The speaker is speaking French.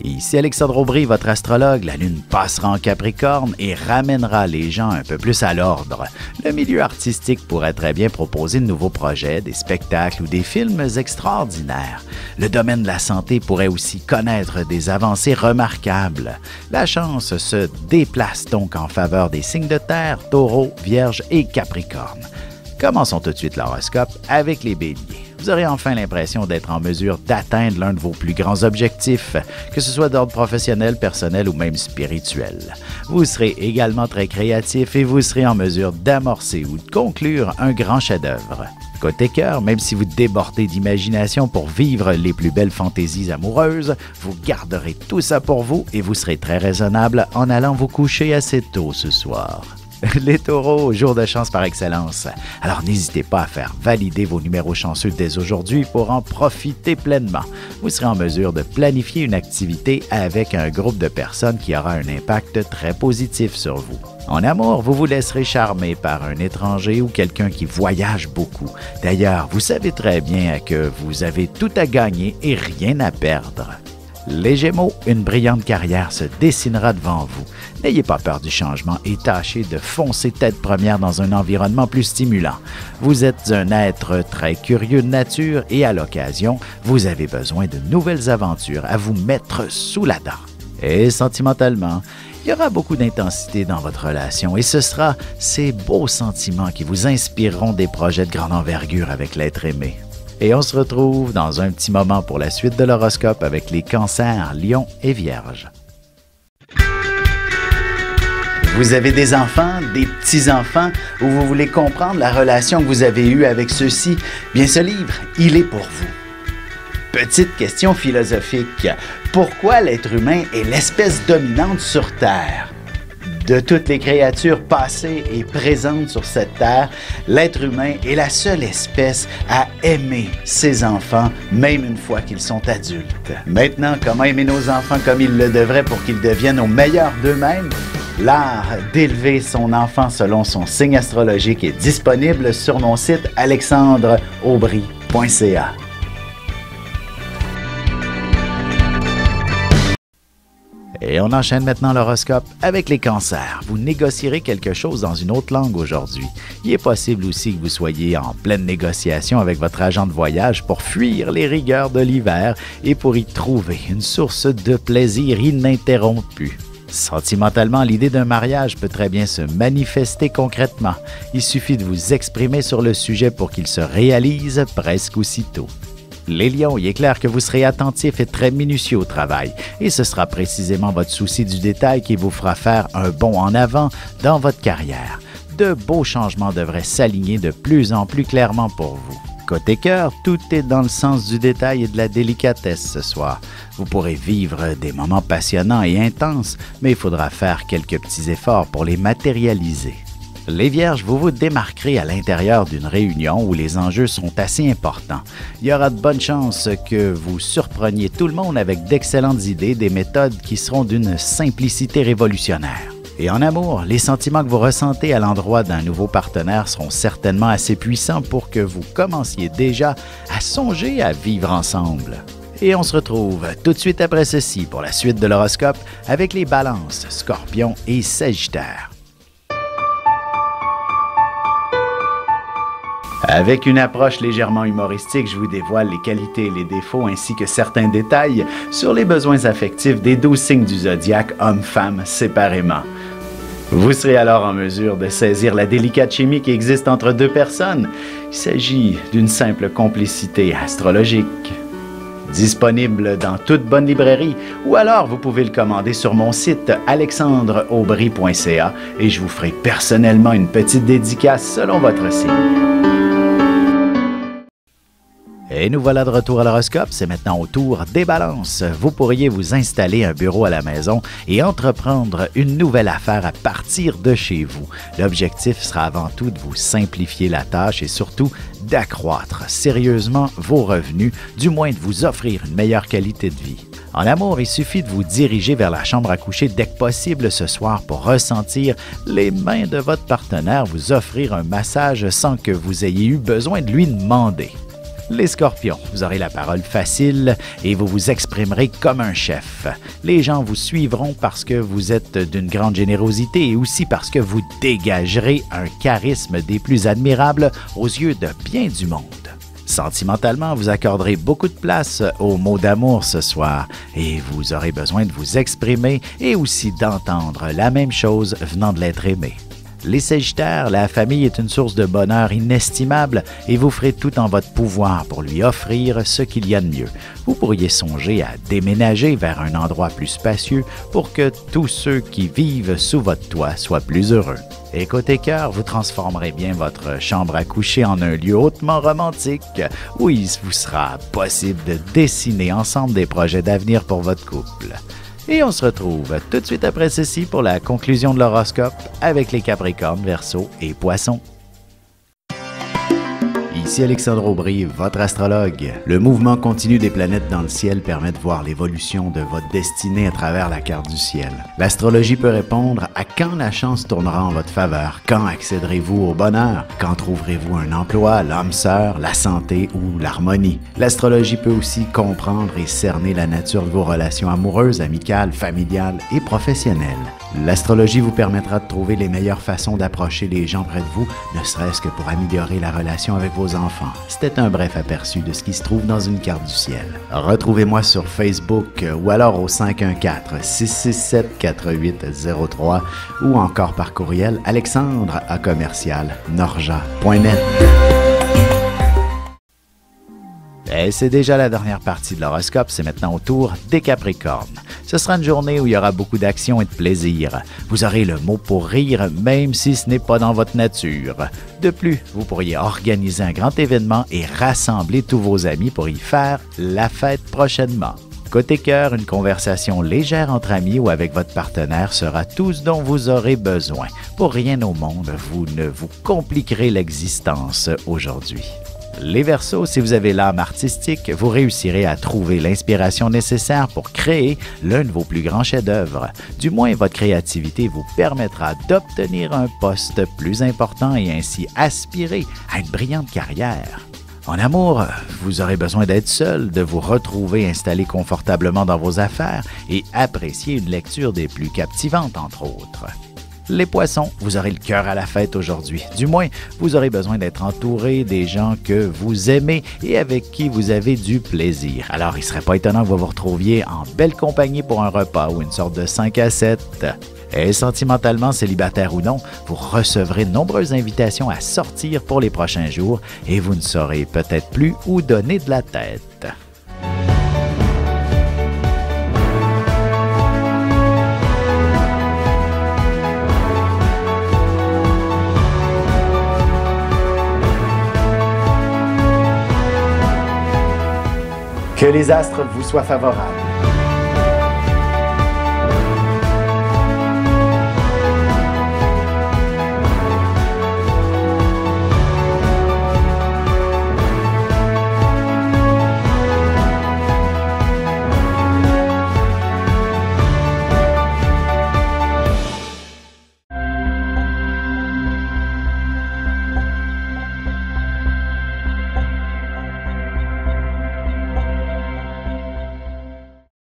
Ici Alexandre Aubry, votre astrologue. La Lune passera en Capricorne et ramènera les gens un peu plus à l'ordre. Le milieu artistique pourrait très bien proposer de nouveaux projets, des spectacles ou des films extraordinaires. Le domaine de la santé pourrait aussi connaître des avancées remarquables. La chance se déplace donc en faveur des signes de terre, Taureau, Vierge et Capricorne. Commençons tout de suite l'horoscope avec les Béliers. Vous aurez enfin l'impression d'être en mesure d'atteindre l'un de vos plus grands objectifs, que ce soit d'ordre professionnel, personnel ou même spirituel. Vous serez également très créatif et vous serez en mesure d'amorcer ou de conclure un grand chef-d'œuvre. Côté cœur, même si vous débordez d'imagination pour vivre les plus belles fantaisies amoureuses, vous garderez tout ça pour vous et vous serez très raisonnable en allant vous coucher assez tôt ce soir. Les taureaux, jour de chance par excellence. Alors n'hésitez pas à faire valider vos numéros chanceux dès aujourd'hui pour en profiter pleinement. Vous serez en mesure de planifier une activité avec un groupe de personnes qui aura un impact très positif sur vous. En amour, vous vous laisserez charmer par un étranger ou quelqu'un qui voyage beaucoup. D'ailleurs, vous savez très bien que vous avez tout à gagner et rien à perdre. Les Gémeaux, une brillante carrière se dessinera devant vous. N'ayez pas peur du changement et tâchez de foncer tête première dans un environnement plus stimulant. Vous êtes un être très curieux de nature et à l'occasion, vous avez besoin de nouvelles aventures à vous mettre sous la dent. Et sentimentalement, il y aura beaucoup d'intensité dans votre relation et ce sera ces beaux sentiments qui vous inspireront des projets de grande envergure avec l'être aimé. Et on se retrouve dans un petit moment pour la suite de l'horoscope avec les cancers, lions et vierges. Vous avez des enfants, des petits-enfants, ou vous voulez comprendre la relation que vous avez eue avec ceux-ci? Bien, ce livre, il est pour vous. Petite question philosophique. Pourquoi l'être humain est l'espèce dominante sur Terre? De toutes les créatures passées et présentes sur cette terre, l'être humain est la seule espèce à aimer ses enfants, même une fois qu'ils sont adultes. Maintenant, comment aimer nos enfants comme ils le devraient pour qu'ils deviennent au meilleur d'eux-mêmes? L'art d'élever son enfant selon son signe astrologique est disponible sur mon site alexandreaubry.ca. Et on enchaîne maintenant l'horoscope avec les cancers. Vous négocierez quelque chose dans une autre langue aujourd'hui. Il est possible aussi que vous soyez en pleine négociation avec votre agent de voyage pour fuir les rigueurs de l'hiver et pour y trouver une source de plaisir ininterrompue. Sentimentalement, l'idée d'un mariage peut très bien se manifester concrètement. Il suffit de vous exprimer sur le sujet pour qu'il se réalise presque aussitôt. Les lions, il est clair que vous serez attentifs et très minutieux au travail, et ce sera précisément votre souci du détail qui vous fera faire un bond en avant dans votre carrière. De beaux changements devraient s'aligner de plus en plus clairement pour vous. Côté cœur, tout est dans le sens du détail et de la délicatesse ce soir. Vous pourrez vivre des moments passionnants et intenses, mais il faudra faire quelques petits efforts pour les matérialiser. Les Vierges, vous vous démarquerez à l'intérieur d'une réunion où les enjeux sont assez importants. Il y aura de bonnes chances que vous surpreniez tout le monde avec d'excellentes idées, des méthodes qui seront d'une simplicité révolutionnaire. Et en amour, les sentiments que vous ressentez à l'endroit d'un nouveau partenaire seront certainement assez puissants pour que vous commenciez déjà à songer à vivre ensemble. Et on se retrouve tout de suite après ceci pour la suite de l'horoscope avec les Balances, Scorpions et Sagittaires. Avec une approche légèrement humoristique, je vous dévoile les qualités et les défauts ainsi que certains détails sur les besoins affectifs des 12 signes du zodiaque, hommes-femmes séparément. Vous serez alors en mesure de saisir la délicate chimie qui existe entre deux personnes. Il s'agit d'une simple complicité astrologique. Disponible dans toute bonne librairie ou alors vous pouvez le commander sur mon site alexandreaubry.ca et je vous ferai personnellement une petite dédicace selon votre signe. Et nous voilà de retour à l'horoscope, c'est maintenant au tour des balances. Vous pourriez vous installer un bureau à la maison et entreprendre une nouvelle affaire à partir de chez vous. L'objectif sera avant tout de vous simplifier la tâche et surtout d'accroître sérieusement vos revenus, du moins de vous offrir une meilleure qualité de vie. En amour, il suffit de vous diriger vers la chambre à coucher dès que possible ce soir pour ressentir les mains de votre partenaire vous offrir un massage sans que vous ayez eu besoin de lui demander. Les Scorpions, vous aurez la parole facile et vous vous exprimerez comme un chef. Les gens vous suivront parce que vous êtes d'une grande générosité et aussi parce que vous dégagerez un charisme des plus admirables aux yeux de bien du monde. Sentimentalement, vous accorderez beaucoup de place aux mots d'amour ce soir et vous aurez besoin de vous exprimer et aussi d'entendre la même chose venant de l'être aimé. Les Sagittaires, la famille est une source de bonheur inestimable et vous ferez tout en votre pouvoir pour lui offrir ce qu'il y a de mieux. Vous pourriez songer à déménager vers un endroit plus spacieux pour que tous ceux qui vivent sous votre toit soient plus heureux. Et côté cœur, vous transformerez bien votre chambre à coucher en un lieu hautement romantique où il vous sera possible de dessiner ensemble des projets d'avenir pour votre couple. Et on se retrouve tout de suite après ceci pour la conclusion de l'horoscope avec les Capricornes, Verseaux et Poissons. Ici Alexandre Aubry, votre astrologue. Le mouvement continu des planètes dans le ciel permet de voir l'évolution de votre destinée à travers la carte du ciel. L'astrologie peut répondre à quand la chance tournera en votre faveur, quand accéderez-vous au bonheur, quand trouverez-vous un emploi, l'âme sœur, la santé ou l'harmonie. L'astrologie peut aussi comprendre et cerner la nature de vos relations amoureuses, amicales, familiales et professionnelles. L'astrologie vous permettra de trouver les meilleures façons d'approcher les gens près de vous, ne serait-ce que pour améliorer la relation avec vos enfants. C'était un bref aperçu de ce qui se trouve dans une carte du ciel. Retrouvez-moi sur Facebook ou alors au 514-667-4803 ou encore par courriel alexandre@norja.net. Et c'est déjà la dernière partie de l'horoscope, c'est maintenant au tour des Capricornes. Ce sera une journée où il y aura beaucoup d'action et de plaisir. Vous aurez le mot pour rire, même si ce n'est pas dans votre nature. De plus, vous pourriez organiser un grand événement et rassembler tous vos amis pour y faire la fête prochainement. Côté cœur, une conversation légère entre amis ou avec votre partenaire sera tout ce dont vous aurez besoin. Pour rien au monde, vous ne vous compliquerez l'existence aujourd'hui. Les Verseaux, si vous avez l'âme artistique, vous réussirez à trouver l'inspiration nécessaire pour créer l'un de vos plus grands chefs-d'œuvre. Du moins, votre créativité vous permettra d'obtenir un poste plus important et ainsi aspirer à une brillante carrière. En amour, vous aurez besoin d'être seul, de vous retrouver installé confortablement dans vos affaires et apprécier une lecture des plus captivantes, entre autres. Les Poissons, vous aurez le cœur à la fête aujourd'hui. Du moins, vous aurez besoin d'être entouré des gens que vous aimez et avec qui vous avez du plaisir. Alors, il ne serait pas étonnant que vous vous retrouviez en belle compagnie pour un repas ou une sorte de 5 à 7. Et sentimentalement, célibataire ou non, vous recevrez de nombreuses invitations à sortir pour les prochains jours et vous ne saurez peut-être plus où donner de la tête. Que les astres vous soient favorables.